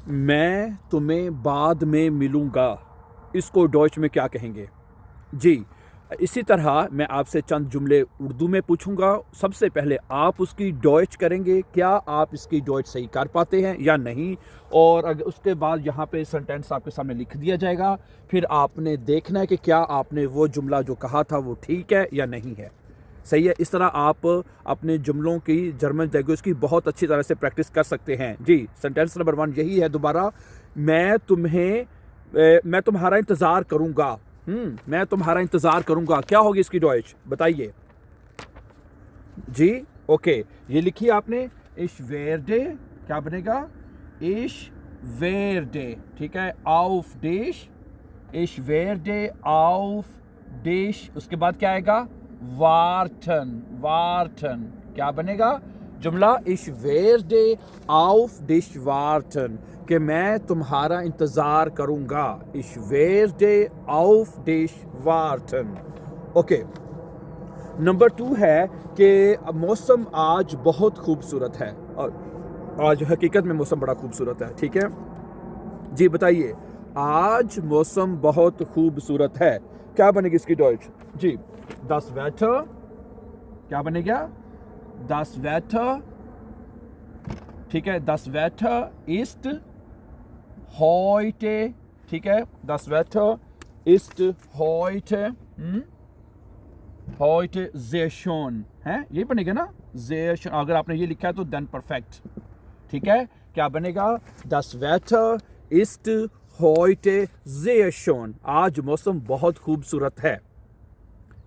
मैं तुम्हें बाद में मिलूँगा, इसको डॉइच में क्या कहेंगे? जी, इसी तरह मैं आपसे चंद जुमले उर्दू में पूछूंगा। सबसे पहले आप उसकी डॉइच करेंगे, क्या आप इसकी डॉइच सही कर पाते हैं या नहीं। और अगर उसके बाद यहाँ पे सेंटेंस आपके सामने लिख दिया जाएगा, फिर आपने देखना है कि क्या आपने वो जुमला जो कहा था वो ठीक है या नहीं है। सही है। इस तरह आप अपने जुमलों की जर्मन लैंग्वेज की बहुत अच्छी तरह से प्रैक्टिस कर सकते हैं। जी, सेंटेंस नंबर 1 यही है। दोबारा, मैं तुम्हारा इंतज़ार करूँगा। मैं तुम्हारा इंतज़ार करूँगा, क्या होगी इसकी डॉइच बताइए जी। ओके, ये लिखिए आपने। इश वेरडे क्या बनेगा? इश वेरडे, ठीक है। आउफ डिश, इश वेरडे आउफ डिश। उसके बाद क्या आएगा? वार्टन, वार्टन क्या बनेगा जुमला? इश वेरडे आउफ डिश वार्टन, कि मैं तुम्हारा इंतज़ार करूँगा। इश वेरडे आउफ डिश वार्टन। ओके, नंबर 2 है कि मौसम आज बहुत खूबसूरत है। और आज हकीकत में मौसम बड़ा खूबसूरत है, ठीक है जी। बताइए, आज मौसम बहुत खूबसूरत है, क्या बनेगी इसकी डॉइच? जी, das Wetter क्या बनेगा? das Wetter, ठीक है। das Wetter ist heute, ठीक है। das Wetter ist heute heute sehr schön है, यही बनेगा ना? sehr schön। अगर आपने ये लिखा है तो then perfect, ठीक है। क्या बनेगा? das Wetter ist heute sehr schön, आज मौसम बहुत खूबसूरत है।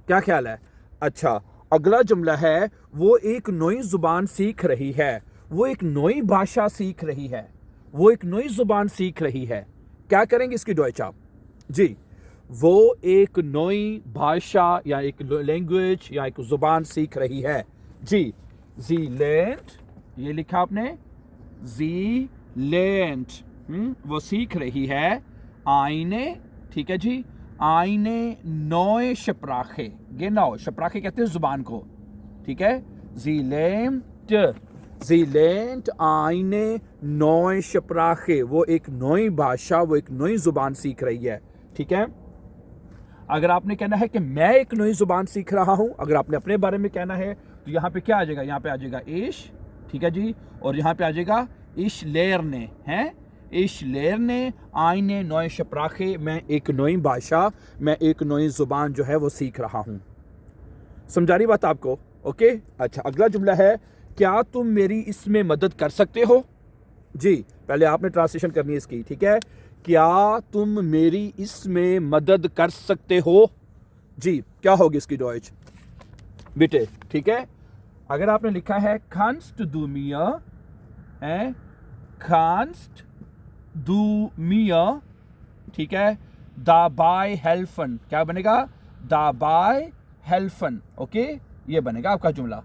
क्या ख्याल है? अच्छा, अगला जुमला है, वो एक नई जुबान सीख रही है। वो एक नई भाषा सीख रही है, वो एक नई जुबान सीख रही है, क्या करेंगे इसकी डॉइच आप? जी, वो एक नई भाषा या एक लैंग्वेज या एक जुबान सीख रही है। जी, जी लेंट, ये लिखा आपने, जी लेंट, वो सीख रही है। आईने, ठीक है जी। आईने नोए शप्राखे, गेनाओ शप्राखे कहते हैं जुबान को, ठीक है। जी लेंट आईने नोए शप्राखे, वो एक नई भाषा, वो एक नई जुबान सीख रही है, ठीक है। अगर आपने कहना है कि मैं एक नई जुबान सीख रहा हूं, अगर आपने अपने बारे में कहना है तो यहाँ पे क्या आ जाएगा? यहाँ पे आ जाएगा इश, ठीक है जी। और यहाँ पे आ जाएगा इश लेरने हैं, इश लेरने आईने नए शप्राखे, मैं एक नई भाषा, मैं एक नई जुबान जो है वो सीख रहा हूँ। समझा रही बात आपको? ओके, अच्छा, अगला जुमला है, क्या तुम मेरी इसमें मदद कर सकते हो? जी, पहले आपने ट्रांसलेशन करनी है इसकी, ठीक है। क्या तुम मेरी इसमें मदद कर सकते हो? जी, क्या होगी इसकी डॉइच बेटे? ठीक है, अगर आपने लिखा है kannst du mir, है kannst du mir, ठीक है। dabei helfen क्या बनेगा? dabei helfen, ओके, ये बनेगा आपका जुमला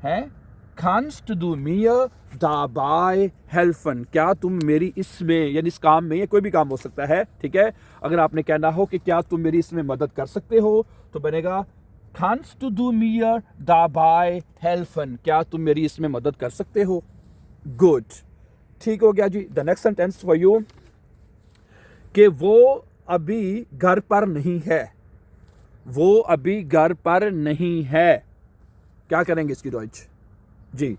है। kannst du mir dabei helfen, क्या तुम मेरी इसमें, यानी इस काम में, ये कोई भी काम हो सकता है, ठीक है। अगर आपने कहना हो कि क्या तुम मेरी इसमें मदद कर सकते हो, तो बनेगा kannst du mir dabei helfen, क्या तुम मेरी इसमें मदद कर सकते हो? गुड, ठीक हो गया जी। The next sentence for you, कि वो अभी घर पर नहीं है। वो अभी घर पर नहीं है, क्या करेंगे इसकी डॉइच? जी,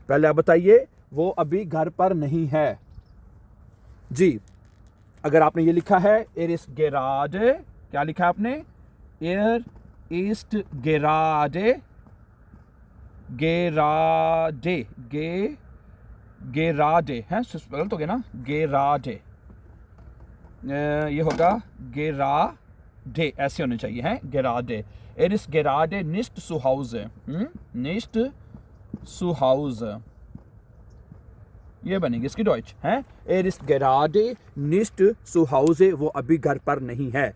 पहले आप बताइए, वो अभी घर पर नहीं है। जी, अगर आपने ये लिखा है er ist gerade, क्या लिखा है आपने? er ist gerade, gerade, gerade है, गलत हो गया ना? gerade, ये होगा gerade, ऐसे होने चाहिए हैं, gerade। er ist gerade nicht zu Hause, nicht zu Hause, ये बनेगी इसकी डॉइच है। er ist gerade nicht zu Hause, वो अभी घर पर नहीं है।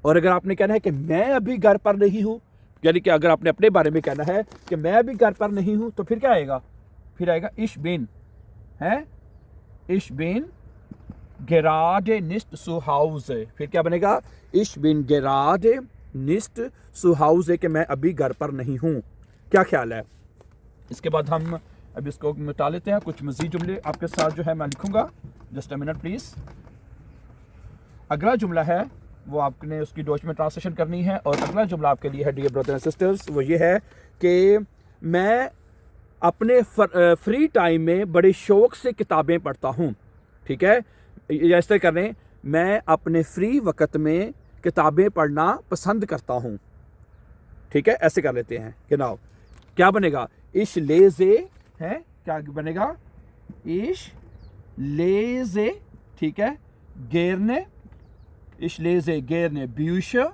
और अगर आपने कहना है कि मैं अभी घर पर नहीं हूं, यानी कि अगर आपने अपने बारे में कहना है कि मैं अभी घर पर नहीं हूं, तो फिर क्या आएगा? फिर आएगा ich bin, है ich bin gerade nicht zu Hause, फिर क्या बनेगा? ich bin gerade nicht zu Hause, कि मैं अभी घर पर नहीं हूं। क्या ख्याल है? इसके बाद हम अब इसको मिटा लेते हैं। कुछ मजीद जुमले आपके साथ जो है मैं लिखूंगा। Just a minute please. अगला जुमला है वो आपने उसकी डॉच में ट्रांसलेशन करनी है, और अगला जुमला आपके लिए है डियर ब्रदर्स एंड सिस्टर्स, वो ये है कि मैं अपने फ्री टाइम में बड़े शौक से किताबें पढ़ता हूँ। ठीक है, ऐसे कर लें, मैं अपने फ्री वक्त में किताबें पढ़ना पसंद करता हूँ। ठीक है, ऐसे कर लेते हैं कि नाउ क्या बनेगा, इश लेजे है, क्या बनेगा, इश लेजे, ठीक है, गेरने, इश लेजे गेरने ब्यूशर,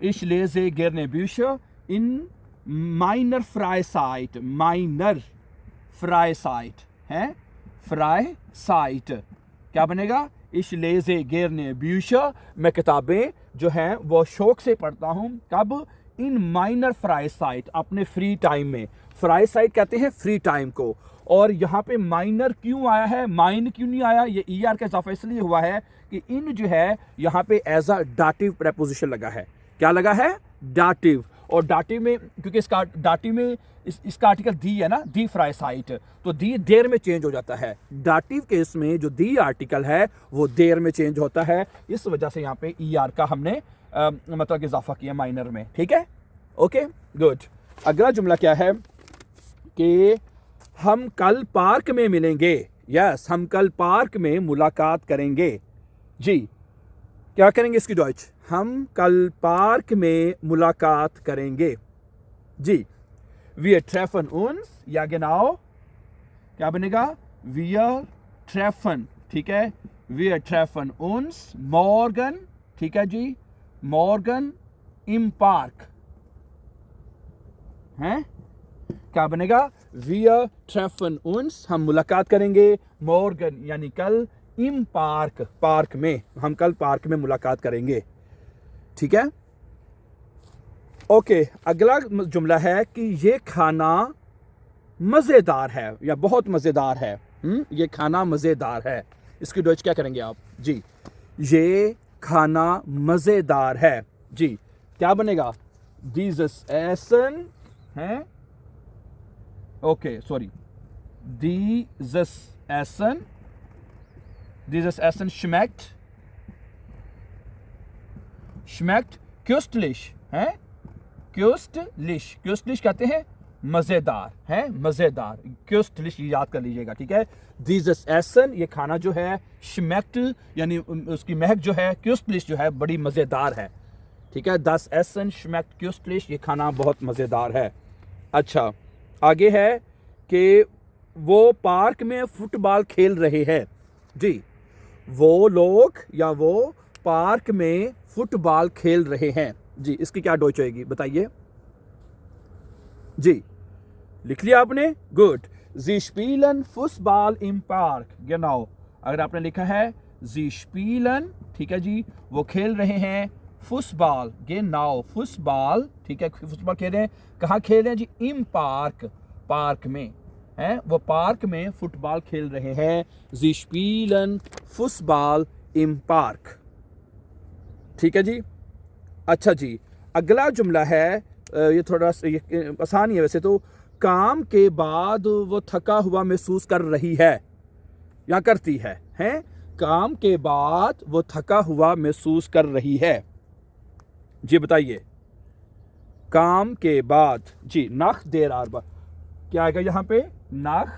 इश लेजे गेरने ब्यूशर इन माइनर फ्राइसाइट, माइनर फ्राइसाइट है, फ्राइसाइट क्या बनेगा, इश लेजे गेरने ब्यूशर, मैं किताबें जो हैं वो शौक से पढ़ता हूं, कब, इन माइनर फ्राइसाइट, अपने फ्री टाइम में। फ्राइसाइट कहते हैं फ्री टाइम को, और यहाँ पे माइनर क्यों आया है, माइन क्यों नहीं आया, ये ईआर का इजाफा इसलिए हुआ है कि इन जो है यहाँ पे एज अ डाटिव प्रेपोजिशन लगा है। क्या लगा है, डाटिव, और डाटिव में क्योंकि इसका डाटिव में इसका आर्टिकल दी है ना, दी फ्राइसाइट, तो दी देर में चेंज हो जाता है। डाटिव केस में जो दी आर्टिकल है वो देर में चेंज होता है, इस वजह से यहाँ पे ईआर का हमने मतलब इजाफा किया माइनर में। ठीक है, ओके गुड। अगला जुमला क्या है कि हम कल पार्क में मिलेंगे, यस, हम कल पार्क में मुलाकात करेंगे। जी, क्या करेंगे इसकी डॉइच, हम कल पार्क में मुलाकात करेंगे। जी, wir treffen uns, या genau, क्या बनेगा, wir treffen, ठीक है, wir treffen uns morgen, ठीक है जी, morgen im Park हैं, क्या बनेगा, wir treffen uns, हम मुलाकात करेंगे, morgen यानी कल, im Park, पार्क में, हम कल पार्क में मुलाकात करेंगे। ठीक है, ओके। अगला जुमला है कि ये खाना मज़ेदार है या बहुत मज़ेदार है। ये खाना मज़ेदार है, इसकी डॉइच क्या करेंगे आप, जी, ये खाना मज़ेदार है। जी, क्या बनेगा, dieses Essen है, okay sorry, dieses Essen, dieses Essen schmeckt, schmeckt köstlich है, köstlich, köstlich कहते हैं मज़ेदार है, मज़ेदार, köstlich याद कर लीजिएगा। ठीक है, dieses Essen ये खाना जो है, schmeckt यानी उसकी महक जो है, köstlich जो है बड़ी मज़ेदार है। ठीक है, das Essen schmeckt köstlich, ये खाना बहुत मज़ेदार है। अच्छा, आगे है कि वो पार्क में फुटबॉल खेल रहे हैं। जी, वो लोग या वो पार्क में फुटबॉल खेल रहे हैं। जी, इसकी क्या डॉइच होएगी बताइए। जी, लिख लिया आपने, good. Sie spielen Fußball im Park, genau, अगर आपने लिखा है Sie spielen, ठीक है जी, वो खेल रहे हैं, फुटबॉल, genau, फुटबॉल, ठीक है, फुटबॉल खेल रहे हैं, कहाँ खेल रहे हैं जी, im Park, पार्क में हैं, वो पार्क में फुटबॉल खेल रहे हैं, Sie spielen Fußball im Park। ठीक है जी, अच्छा जी। अगला जुमला है, ये थोड़ा आसान ही है वैसे तो, काम के बाद वो थका हुआ महसूस कर रही है या करती है, हैं, काम के बाद वो थका हुआ महसूस कर रही है। जी बताइए, काम के बाद, जी, nach der Arbeit, क्या आएगा यहाँ पे, nach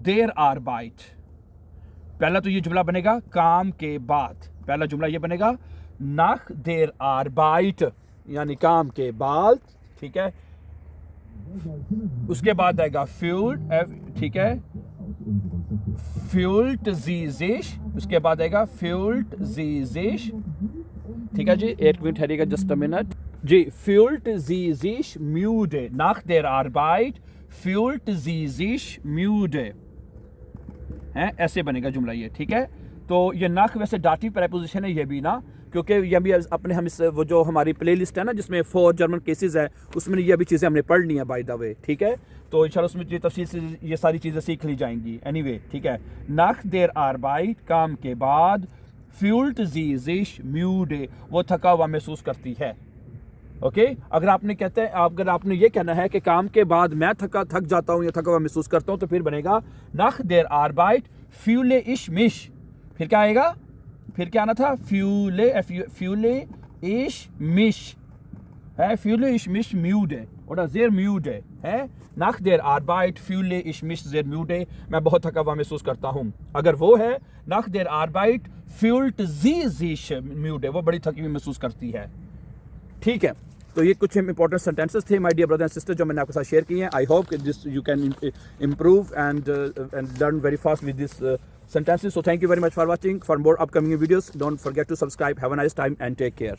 der Arbeit। पहला तो ये जुमला बनेगा काम के बाद, पहला जुमला ये बनेगा nach der Arbeit यानी काम के बाद। ठीक है, उसके बाद आएगा fühlt, ठीक है, fühlt sie sich, उसके बाद आएगा fühlt sie sich। ठीक है जी, एक मिनट ठहरिएगा, जस्ट अ मिनट जी। fühlt sie sich müde, nach der Arbeit fühlt sie sich müde है, ऐसे बनेगा जुमला ये। ठीक है, तो ये नाक वैसे डाटिव प्रेपोजिशन है ये भी ना, क्योंकि ये भी अपने हम इस वो जो हमारी प्लेलिस्ट है ना जिसमें 4 जर्मन केसेस है, उसमें ये भी चीज़ें हमने पढ़ ली हैं बाय द वे। ठीक है, तो इंशाल्लाह उसमें ये तफसील से ये सारी चीज़ें सीख ली जाएंगी। एनीवे, ठीक है, nach der Arbeit, काम के बाद, fühlt sie sich müde, वो थका हुआ महसूस करती है। ओके अगर आपने कहते हैं अगर आपने ये कहना है कि काम के बाद मैं थक जाता हूं या थका हुआ महसूस करता हूं तो फिर बनेगा nach der Arbeit fühle ich mich। फिर क्या आएगा, फिर क्या आना था, fühle ich mich है, fühle ich mich müde oder sehr müde है, nach der Arbeit fühle ich mich sehr müde, मैं बहुत थका हुआ महसूस करता हूं। अगर वो है nach der Arbeit fühlt sie sich müde, वो बड़ी थकी हुई महसूस करती है। ठीक है, तो ये कुछ इंपॉर्टेंट सेंटेंसेस थे my dear brother and sister जो मैंने आपके साथ शेयर किए हैं। I hope this you can improve and learn very fast with this sentences. So thank you very much for watching. For more upcoming videos, don't forget to subscribe. Have a nice time and take care.